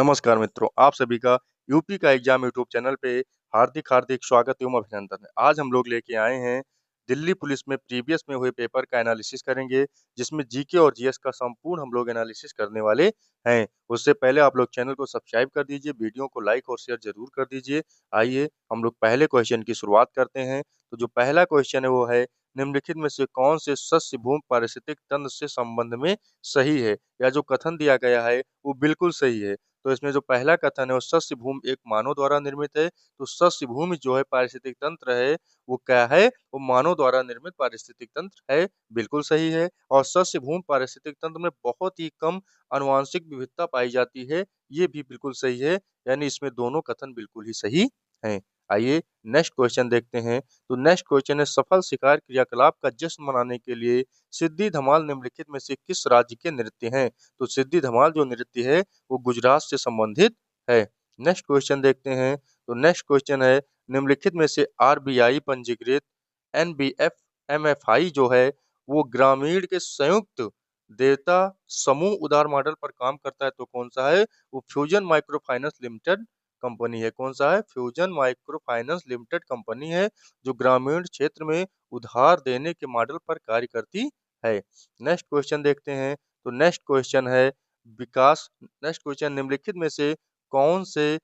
नमस्कार मित्रों, आप सभी का यूपी का एग्जाम यूट्यूब चैनल पे हार्दिक स्वागत एवं अभिनंदन है। आज हम लोग लेके आए हैं दिल्ली पुलिस में प्रीवियस में हुए पेपर का एनालिसिस करेंगे, जिसमें जीके और जीएस का संपूर्ण हम लोग एनालिसिस करने वाले हैं। उससे पहले आप लोग चैनल को सब्सक्राइब कर दीजिए, वीडियो को लाइक और शेयर जरूर कर दीजिए। आइए हम लोग पहले क्वेश्चन की शुरुआत करते हैं। तो जो पहला क्वेश्चन है वो है, निम्नलिखित में से कौन से सस्य भूमि पारिस्थितिक तंत्र से संबंध में सही है, या जो कथन दिया गया है वो बिल्कुल सही है। तो इसमें जो पहला कथन है वो सस्य भूमि एक मानव द्वारा निर्मित है। तो सस्य भूमि जो है पारिस्थितिक तंत्र है, वो क्या है? वो मानव द्वारा निर्मित पारिस्थितिक तंत्र है, बिल्कुल सही है। और सस्य भूमि पारिस्थितिक तंत्र में बहुत ही कम आनुवांशिक विविधता पाई जाती है, ये भी बिल्कुल सही है। यानी इसमें दोनों कथन बिल्कुल ही सही हैं। आइए नेक्स्ट क्वेश्चन देखते हैं। तो नेक्स्ट क्वेश्चन है, सफल शिकार क्रियाकलाप का जश्न मनाने के लिए सिद्धि धमाल निम्नलिखित में से किस राज्य के नृत्य हैं? तो सिद्धि धमाल जो नृत्य है वो गुजरात से संबंधित है। नेक्स्ट क्वेश्चन देखते हैं। तो नेक्स्ट क्वेश्चन है, निम्नलिखित में से आरबीआई पंजीकृत एनबीएफ एमएफआई जो है वो ग्रामीण के संयुक्त देयता समूह उधार मॉडल पर काम करता है, तो कौन सा है? वो fusion micro finance limited company है। कौन सा है? Fusion micro finance limited company है, जो ग्रामीण क्षेत्र में उधार देने के मॉडल पर कार्य करती है। नेक्स्ट क्वेश्चन देखते हैं। तो नेक्स्ट क्वेश्चन है, विकास नेक्स्ट क्वेश्चन, निम्नलिखित में से कौन से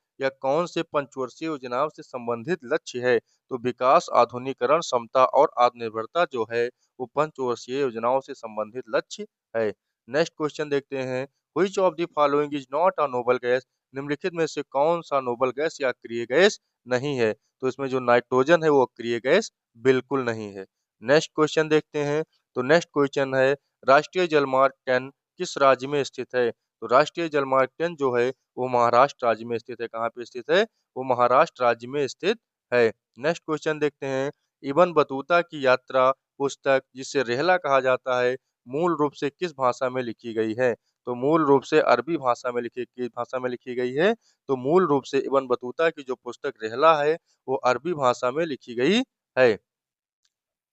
पंचवर्षीय योजनाओं से संबंधित लक्ष्य है? तो विकास, आधुनिकीकरण, समता और आत्मनिर्भरता जो है वो पंचवर्षीय योजनाओं से संबंधित लक्ष्य है। नेक्स्ट क्वेश्चन देखते हैं, which of the following is not a noble gas? निम्नलिखित में से कौन सा नोबल गैस या अक्रिय गैस नहीं है? तो इसमें जो नाइट्रोजन है वो अक्रिय गैस बिल्कुल नहीं है। नेक्स्ट क्वेश्चन देखते हैं। तो नेक्स्ट क्वेश्चन है, राष्ट्रीय जलमार्ग 10 किस राज्य में स्थित है? तो राष्ट्रीय जलमार्ग 10 जो है वो महाराष्ट्र राज्य में स्थित है। कहाँ पे स्थित है? वो महाराष्ट्र राज्य में स्थित है। नेक्स्ट क्वेश्चन देखते हैं, इब्न बतूता की यात्रा पुस्तक, जिसे रेहला कहा जाता है, मूल रूप से किस भाषा में लिखी गई है? तो मूल रूप से अरबी भाषा में लिखी गई है। तो मूल रूप से इब्न बतूता की जो पुस्तक रेहला है वो अरबी भाषा में लिखी गई है।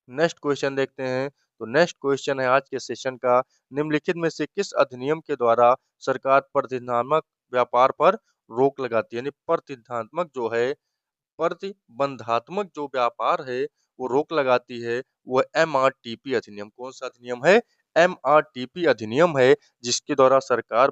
नेक्स्ट क्वेश्चन देखते हैं। तो नेक्स्ट क्वेश्चन है आज के सेशन का, निम्नलिखित में से किस अधिनियम के द्वारा सरकार प्रतिबंधात्मक व्यापार पर रोक लगाती है? यानी प्रतिबंधात्मक जो व्यापार है वो रोक लगाती है, वो एमआरटीपी अधिनियम। कौन सा अधिनियम है? एमआरटीपी अधिनियम है, जिसके द्वारा सरकार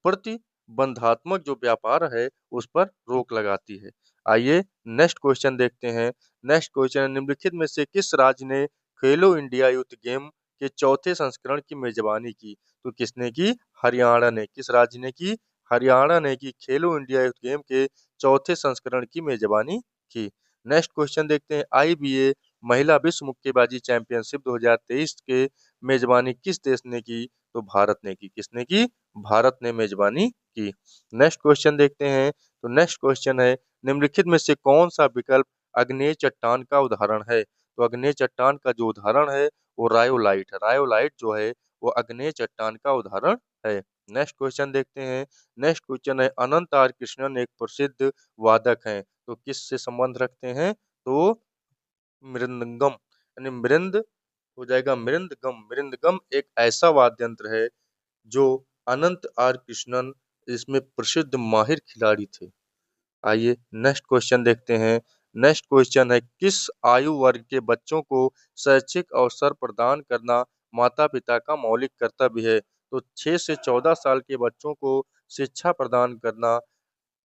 प्रतिबंधात्मक जो व्यापार है उस पर रोक लगाती है। आइए नेक्स्ट क्वेश्चन देखते हैं। नेक्स्ट क्वेश्चन है, निम्नलिखित में से किस राज्य ने खेलो इंडिया यूथ गेम के चौथे संस्करण की मेजबानी की? तो किसने की? हरियाणा ने। किस राज्य ने की? हरियाणा ने की खेलो इंडिया यूथ गेम के चौथे संस्करण की मेजबानी की। नेक्स्ट क्वेश्चन देखते हैं, आईबीए महिला विश्व मुक्केबाजी चैंपियनशिप 2023 के मेजबानी किस देश ने की? तो भारत ने की। किसने की? भारत ने मेजबानी की। नेक्स्ट क्वेश्चन देखते हैं। तो नेक्स्ट क्वेश्चन है, निम्नलिखित में से कौन सा विकल्प अग्नेय चट्टान का उदाहरण है? तो अग्नेय चट्टान का जो उदाहरण है वो रायोलाइट है। रायोलाइट जो है वो अग्नेय चट्टान का उदाहरण है। नेक्स्ट क्वेश्चन देखते हैं। नेक्स्ट क्वेश्चन है, अनंत आर कृष्णन एक प्रसिद्ध वादक हैं, तो किस से संबंध रखते हैं? तो मृदंगम, यानी मृद हो जाएगा मृदंगम। मृदंगम एक ऐसा वाद्य यंत्र है जो अनंत आर कृष्णन इसमें प्रसिद्ध माहिर खिलाड़ी थे। आइए नेक्स्ट क्वेश्चन देखते हैं। नेक्स्ट क्वेश्चन है, किस आयु वर्ग के बच्चों को शैक्षिक अवसर प्रदान करना माता पिता का मौलिक कर्तव्य है? तो 6 से 14 साल के बच्चों को शिक्षा प्रदान करना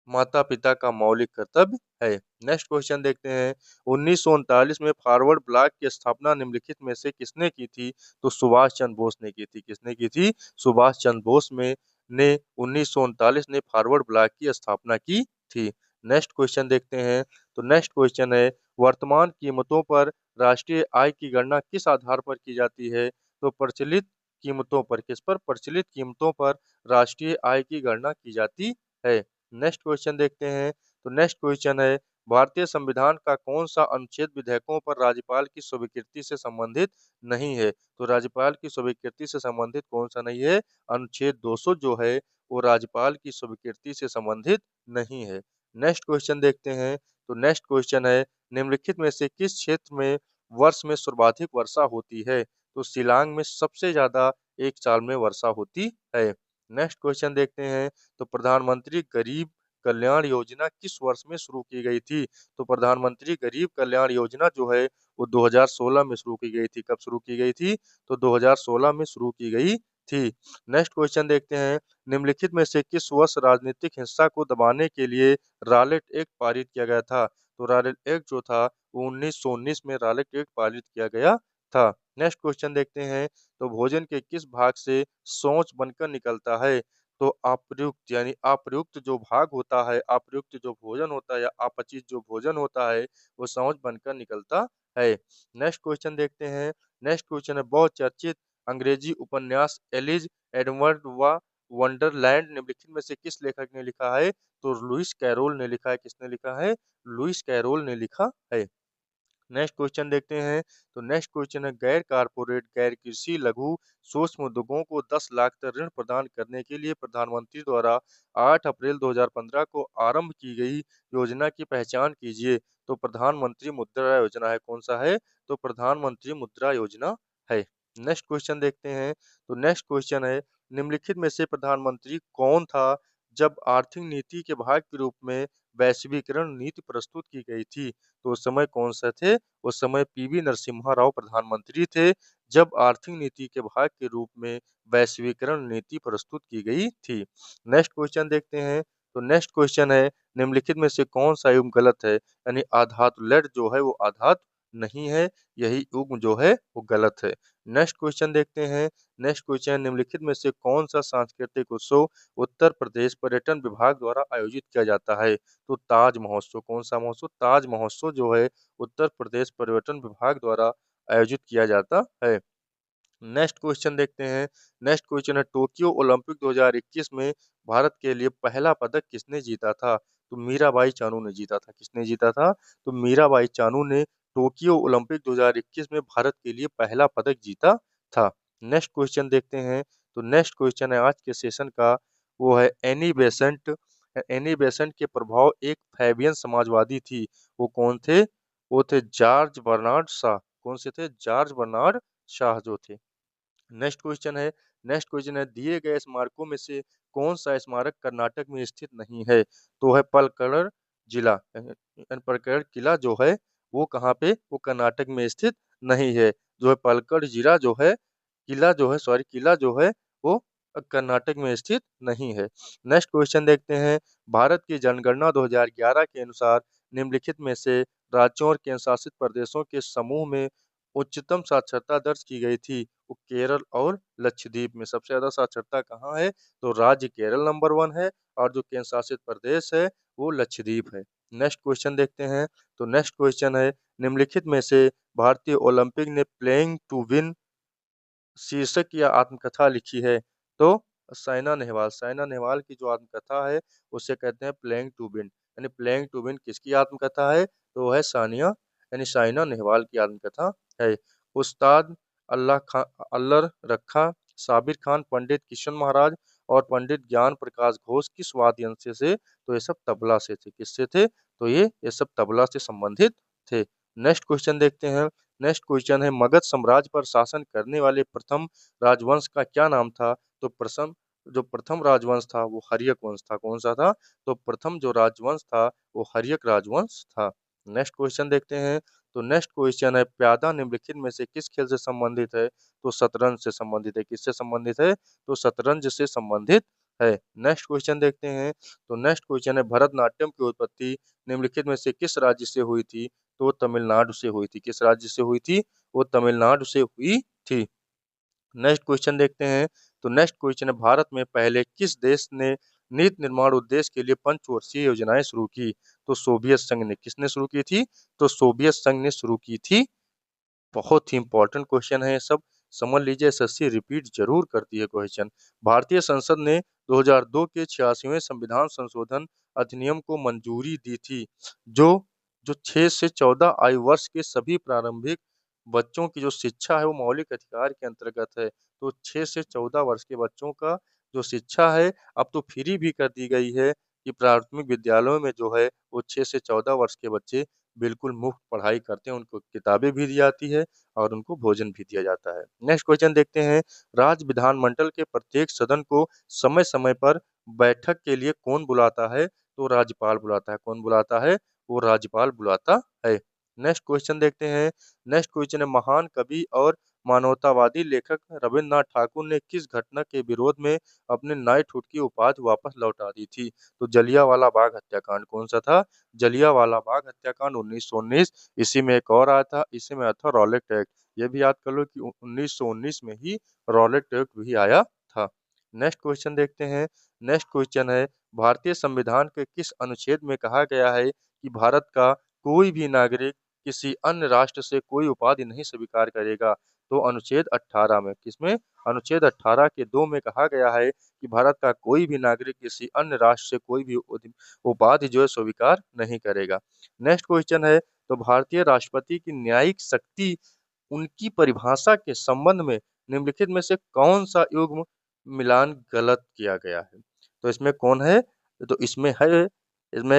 माता पिता का मौलिक कर्तव्य है। नेक्स्ट क्वेश्चन देखते हैं, 1939 में फॉरवर्ड ब्लॉक की स्थापना निम्नलिखित में से किसने की थी? तो सुभाष चंद्र बोस ने की थी। किसने की थी? सुभाष चंद्र बोस में ने 1939 ने फॉरवर्ड ब्लॉक की स्थापना की थी। नेक्स्ट क्वेश्चन देखते हैं। तो नेक्स्ट क्वेश्चन है, वर्तमान कीमतों पर राष्ट्रीय आय की गणना किस आधार पर की जाती है? तो प्रचलित कीमतों पर। किस पर? प्रचलित कीमतों पर राष्ट्रीय आय की गणना की जाती है। नेक्स्ट क्वेश्चन देखते हैं। तो नेक्स्ट क्वेश्चन है, भारतीय संविधान का कौन सा अनुच्छेद विधेयकों पर राज्यपाल की स्वीकृति से संबंधित नहीं है? तो राज्यपाल की स्वीकृति से संबंधित कौन सा नहीं है? अनुच्छेद 200 जो है वो राज्यपाल की स्वीकृति से संबंधित नहीं है। नेक्स्ट क्वेश्चन देखते हैं। तो नेक्स्ट क्वेश्चन है, निम्नलिखित में से किस क्षेत्र में वर्ष में सर्वाधिक वर्षा होती है? तो शिलांग में सबसे ज्यादा एक साल में वर्षा होती है। नेक्स्ट क्वेश्चन देखते हैं, तो प्रधानमंत्री गरीब कल्याण योजना किस वर्ष में शुरू की गई थी? तो प्रधानमंत्री गरीब कल्याण योजना जो है वो 2016 में शुरू की गई थी। कब शुरू की गई थी? तो 2016 में शुरू की गई थी। नेक्स्ट क्वेश्चन देखते हैं, निम्नलिखित में से किस वर्ष राजनीतिक हिंसा को दबाने के लिए रॉलेट एक्ट पारित किया गया था? तो रॉलेट एक्ट जो था वो 1919 में रॉलेट एक्ट पारित किया गया था। नेक्स्ट क्वेश्चन देखते हैं, तो भोजन के किस भाग से शौच बनकर निकलता है? तो अप्रयुक्त यानी अप्रयुक्त जो भाग होता है, अप्रयुक्त जो भोजन होता है या अपचित जो भोजन होता है, वो शौच बनकर निकलता है। नेक्स्ट क्वेश्चन देखते हैं, नेक्स्ट क्वेश्चन है बहुत चर्चित अंग्रेजी उपन्यास एलिस एडवर्ड व वंडरलैंड निम्नलिखित में से किस लेखक ने लिखा है? तो लुइस कैरोल ने लिखा है। किसने लिखा है? लुइस कैरोल ने लिखा है। नेक्स्ट क्वेश्चन देखते हैं, तो नेक्स्ट क्वेश्चन है गैर कारपोरेट गैर कृषि लघु सूक्ष्म उद्योगों को 10 लाख तक ऋण प्रदान करने के लिए प्रधानमंत्री द्वारा 8 अप्रैल 2015 को आरंभ की गई योजना की पहचान कीजिए। तो प्रधानमंत्री मुद्रा योजना है। कौन सा है? तो प्रधानमंत्री मुद्रा योजना है। नेक्स्ट क्वेश्चन देखते हैं, तो नेक्स्ट क्वेश्चन है निम्नलिखित में से प्रधानमंत्री कौन था जब आर्थिक नीति के भाग के रूप में वैश्वीकरण नीति प्रस्तुत की गई थी? तो उस समय कौन से थे? उस समय पीवी नरसिम्हा राव प्रधानमंत्री थे जब आर्थिक नीति के भाग के रूप में वैश्वीकरण नीति प्रस्तुत की गई थी। नेक्स्ट क्वेश्चन देखते हैं, तो नेक्स्ट क्वेश्चन है निम्नलिखित में से कौन सा युग्म गलत है? यानी आधातु लेट जो है वो आधातु नहीं है, यही युग्म जो है वो गलत है। नेक्स्ट क्वेश्चन देखते हैं, नेक्स्ट क्वेश्चन निम्नलिखित में से कौन सा सांस्कृतिक उत्सव उत्तर प्रदेश पर्यटन विभाग द्वारा आयोजित किया जाता है? तो ताज महोत्सव। कौन सा महोत्सव? ताज महोत्सव जो है उत्तर प्रदेश पर्यटन विभाग द्वारा आयोजित किया जाता है। नेक्स्ट क्वेश्चन देखते हैं, नेक्स्ट क्वेश्चन है टोक्यो ओलंपिक 2021 में भारत के लिए पहला पदक किसने जीता था? तो मीराबाई चानू ने जीता था। किसने जीता था? तो मीराबाई चानू ने टोक्यो ओलंपिक 2021 में भारत के लिए पहला पदक जीता था। नेक्स्ट क्वेश्चन देखते हैं, तो नेक्स्ट क्वेश्चन है आज के सेशन का, वो है एनी बेसेंट। एनी बेसेंट के प्रभाव एक फैबियन समाजवादी थी। वो कौन थे? वो थे जॉर्ज बर्नार्ड शॉ। कौन से थे? जॉर्ज बर्नार्ड शाह जो थे। नेक्स्ट क्वेश्चन है, नेक्स्ट क्वेश्चन है दिए गए स्मारकों में से कौन सा स्मारक कर्नाटक में स्थित नहीं है? तो है पलक्कड़ जिला। पलक्कड़ किला जो है वो कहाँ पे? वो कर्नाटक में स्थित नहीं है। जो है पलक्कड़ जिला जो है, किला जो है सॉरी किला जो है वो कर्नाटक में स्थित नहीं है। नेक्स्ट क्वेश्चन देखते हैं, भारत की जनगणना 2011 के अनुसार निम्नलिखित में से राज्यों और केंद्र शासित प्रदेशों के समूह में उच्चतम साक्षरता दर्ज की गई थी? वो केरल और लक्षद्वीप में। सबसे ज्यादा साक्षरता कहाँ है? तो राज्य केरल नंबर 1 है और जो केंद्र शासित प्रदेश है वो लक्षद्वीप है। नेक्स्ट क्वेश्चन देखते हैं, तो नेक्स्ट क्वेश्चन है निम्नलिखित में से भारतीय ओलंपिक ने प्लेइंग टू विन शीर्षक या आत्मकथा लिखी है? तो साइना नेहवाल। साइना नेहवाल की जो आत्मकथा है उसे कहते हैं प्लेइंग टू विन। यानी प्लेइंग टू विन किसकी आत्मकथा है? तो वो है सानिया यानी साइना नेहवाल की आत्मकथा है। उस्ताद अल्लाह खान, अल्लर रखा, साबिर खान, पंडित किशन महाराज और पंडित ज्ञान प्रकाश घोष किस वाद्य यंत्र से? तो ये सब तबला से थे। किससे थे? तो ये सब तबला से संबंधित थे। नेक्स्ट क्वेश्चन देखते हैं, नेक्स्ट क्वेश्चन है मगध साम्राज्य पर शासन करने वाले प्रथम राजवंश का क्या नाम था? तो प्रथम राजवंश था वो हर्यक वंश था। कौन सा था? तो प्रथम जो राजवंश था वो हर्यक राजवंश था। नेक्स्ट क्वेश्चन देखते हैं, तो नेक्स्ट क्वेश्चन है प्यादा निम्नलिखित में से किस खेल से संबंधित है? तो शतरंज से संबंधित है। किससे संबंधित है? तो शतरंज से संबंधित है। नेक्स्ट क्वेश्चन देखते हैं, तो नेक्स्ट क्वेश्चन है भरतनाट्यम की उत्पत्ति निम्नलिखित में से किस राज्य से हुई थी? तो तमिलनाडु से हुई थी। किस राज्य से हुई थी? वो तमिलनाडु से हुई थी। नेक्स्ट क्वेश्चन देखते हैं, तो नेक्स्ट क्वेश्चन है भारत में पहले किस देश ने नीति निर्माण उद्देश्य के लिए पंचवर्षीय योजनाएं शुरू की? तो सोवियत संघ ने। किसने शुरू की थी? तो सोवियत संघ ने शुरू की थी। बहुत ही इंपॉर्टेंट क्वेश्चन है ये सब, समझ लीजिए, एसएससी रिपीट जरूर करती है क्वेश्चन। भारतीय संसद ने 2002 के 86वें संविधान संशोधन अधिनियम को मंजूरी दी थी, जो जो 6 से 14 आयु वर्ष के सभी प्रारंभिक बच्चों की जो शिक्षा है वो मौलिक अधिकार के अंतर्गत है। तो 6 से 14 वर्ष के बच्चों का जो शिक्षा है अब तो फ्री भी कर दी गई है कि प्राथमिक विद्यालयों में जो है वो 6 से 14 वर्ष के बच्चे बिल्कुल मुफ्त पढ़ाई करते हैं, उनको किताबें भी दी जाती है और उनको भोजन भी दिया जाता है। नेक्स्ट क्वेश्चन देखते हैं, राज्य विधानमंडल के प्रत्येक सदन को समय-समय पर बैठक के लिए कौन बुलाता है? तो राज्यपाल बुलाता है। कौन बुलाता है? वो राज्यपाल बुलाता है। नेक्स्ट क्वेश्चन देखते हैं, नेक्स्ट क्वेश्चन है, महान कवि और मानवतावादी लेखक रविन्द्रनाथ ठाकुर ने किस घटना के विरोध में अपने नाइटहुड की उपाधि वापस लौटा दी थी? तो जलियांवाला बाग हत्याकांड। कौन सा था? जलियांवाला बाग हत्याकांड 1919। इसी में एक और आया था, इसी में आया था रॉलेट एक्ट। ये भी याद कर लो कि 1919 में ही रॉलेट एक्ट भी आया था। नेक्स्ट क्वेश्चन देखते हैं, नेक्स्ट क्वेश्चन है, भारतीय संविधान के किस अनुच्छेद में कहा गया है कि भारत का कोई भी नागरिक किसी अन्य राष्ट्र से कोई उपाधि नहीं स्वीकार करेगा? तो अनुच्छेद 18 में। किसमें? अनुच्छेद 18 के 2 में कहा गया है कि भारत का कोई भी नागरिक किसी अन्य राष्ट्र से कोई भी उपाधि जो है स्वीकार नहीं करेगा। नेक्स्ट क्वेश्चन है, तो भारतीय राष्ट्रपति की न्यायिक शक्ति, उनकी परिभाषा के संबंध में निम्नलिखित में से कौन सा युग्म मिलान गलत किया गया है? तो इसमें कौन है? तो इसमें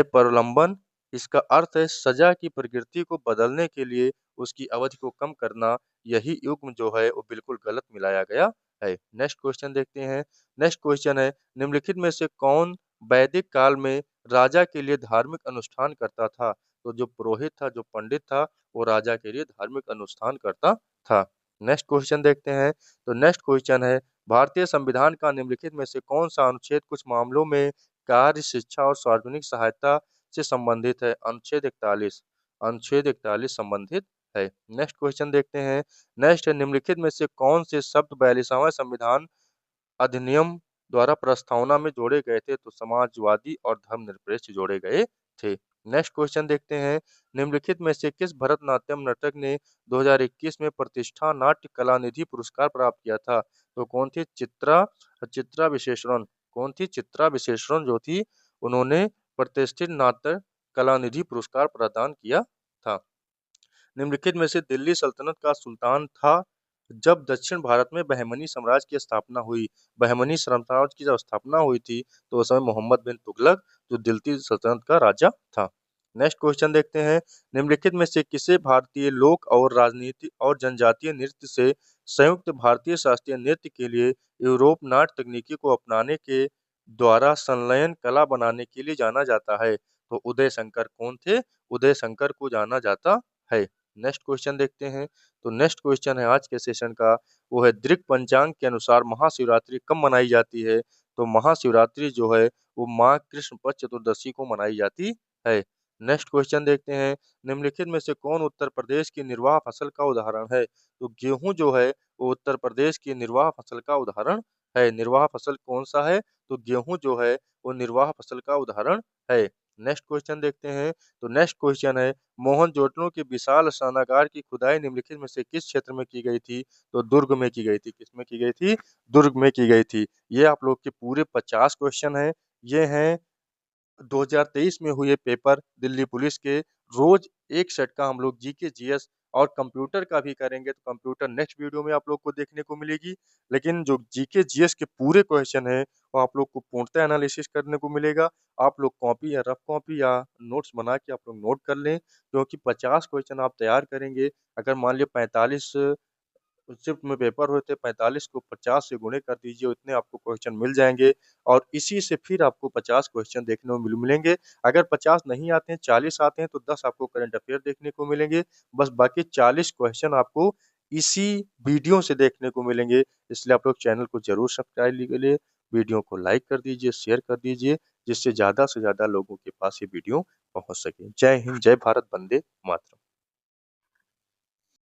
प्रलंबन। इसका अर्थ है सजा की प्रकृति को बदलने के लिए उसकी अवधि को कम करना। यही युग्म जो है वो बिल्कुल गलत मिलाया गया है। नेक्स्ट क्वेश्चन देखते हैं, नेक्स्ट क्वेश्चन है, निम्नलिखित में से कौन वैदिक काल में राजा के लिए धार्मिक अनुष्ठान करता था? तो जो पुरोहित था, जो पंडित था, वो राजा के लिए धार्मिक अनुष्ठान करता था। नेक्स्ट क्वेश्चन देखते हैं, तो नेक्स्ट क्वेश्चन है, भारतीय संविधान का निम्नलिखित में से कौन सा अनुच्छेद कुछ मामलों में कार्य, शिक्षा और सार्वजनिक सहायता से संबंधित है? अनुच्छेद 41। अनुच्छेद 41 संबंधित है। नेक्स्ट क्वेश्चन देखते हैं, नेक्स्ट है, निम्नलिखित में से कौन से शब्द 42वां संविधान अधिनियम द्वारा प्रस्तावना में जोड़े गए थे? तो समाजवादी और धर्मनिरपेक्ष जोड़े गए थे। नेक्स्ट क्वेश्चन देखते हैं, निम्नलिखित में से किस भरतनाट्यम नर्तक ने 2021 में प्रतिष्ठा नाट्य कला निधि पुरस्कार प्राप्त किया था? तो कौन थी? चित्रा विशेषण। कौन थी? चित्रा विशेषण जो थी, उन्होंने प्रतिष्ठित नाट्य कला निधि पुरस्कार प्रदान किया था। निम्नलिखित में से दिल्ली सल्तनत का सुल्तान था जब दक्षिण भारत में बहमनी साम्राज्य की स्थापना हुई? बहमनी साम्राज्य की जब स्थापना हुई थी तो उस समय मोहम्मद बिन तुगलक जो दिल्ली सल्तनत का राजा था। नेक्स्ट क्वेश्चन देखते हैं, निम्नलिखित में से किसे भारतीय लोक और राजनीति और जनजातीय नृत्य से संयुक्त भारतीय शास्त्रीय नृत्य के लिए यूरोप नाट्य तकनीकी को अपनाने के द्वारा संलयन कला बनाने के लिए जाना जाता है? तो उदय शंकर। कौन थे? उदय शंकर को जाना जाता है। नेक्स्ट क्वेश्चन देखते हैं, तो नेक्स्ट क्वेश्चन है आज के सेशन का, वो है दृक पंचांग के अनुसार महाशिवरात्रि कब मनाई जाती है? तो महाशिवरात्रि जो है वो माघ कृष्ण पक्ष चतुर्दशी को मनाई जाती है। नेक्स्ट क्वेश्चन देखते हैं, निम्नलिखित में से कौन उत्तर प्रदेश की निर्वाह फसल का उदाहरण है? तो गेहूं जो है वो उत्तर प्रदेश की निर्वाह फसल का उदाहरण है। निर्वाह फसल कौन सा है? तो गेहूं जो है वो निर्वाह फसल का उदाहरण है। नेक्स्ट क्वेश्चन देखते हैं, तो नेक्स्ट क्वेश्चन है, मोहनजोदड़ो के विशाल स्नानागार की खुदाई निम्नलिखित में से किस क्षेत्र में की गई थी? तो दुर्ग में की गई थी। किसमें की गई थी? दुर्ग में की गई थी। ये आप लोग के पूरे 50 क्वेश्चन हैं। ये हैं 2023 में हुए पेपर दिल्ली पुलिस के। रोज एक सेट का हम लोग जीके जीएस और कंप्यूटर का भी करेंगे, तो कंप्यूटर नेक्स्ट वीडियो में आप लोग को देखने को मिलेगी। लेकिन जो जीके जीएस के पूरे क्वेश्चन है वो आप लोग को पूर्णतः एनालिसिस करने को मिलेगा। आप लोग कॉपी या रफ कॉपी या नोट्स बना के आप लोग नोट कर लें, क्योंकि 50 क्वेश्चन आप तैयार करेंगे। अगर मान लिया 45 शिफ्ट में पेपर हुए थे, 45 को 50 से गुणे कर दीजिए, उतने आपको क्वेश्चन मिल जाएंगे और इसी से फिर आपको 50 क्वेश्चन देखने को मिलेंगे। अगर 50 नहीं आते हैं, 40 आते हैं, तो 10 आपको करंट अफेयर देखने को मिलेंगे। बस बाकी 40 क्वेश्चन आपको इसी वीडियो से देखने को मिलेंगे। इसलिए आप लोग चैनल को जरूर सब्सक्राइब लीजिए, वीडियो को लाइक कर दीजिए, शेयर कर दीजिए, जिससे ज़्यादा से ज़्यादा लोगों के पास ये वीडियो पहुँच सके। जय हिंद, जय भारत, वंदे मातरम।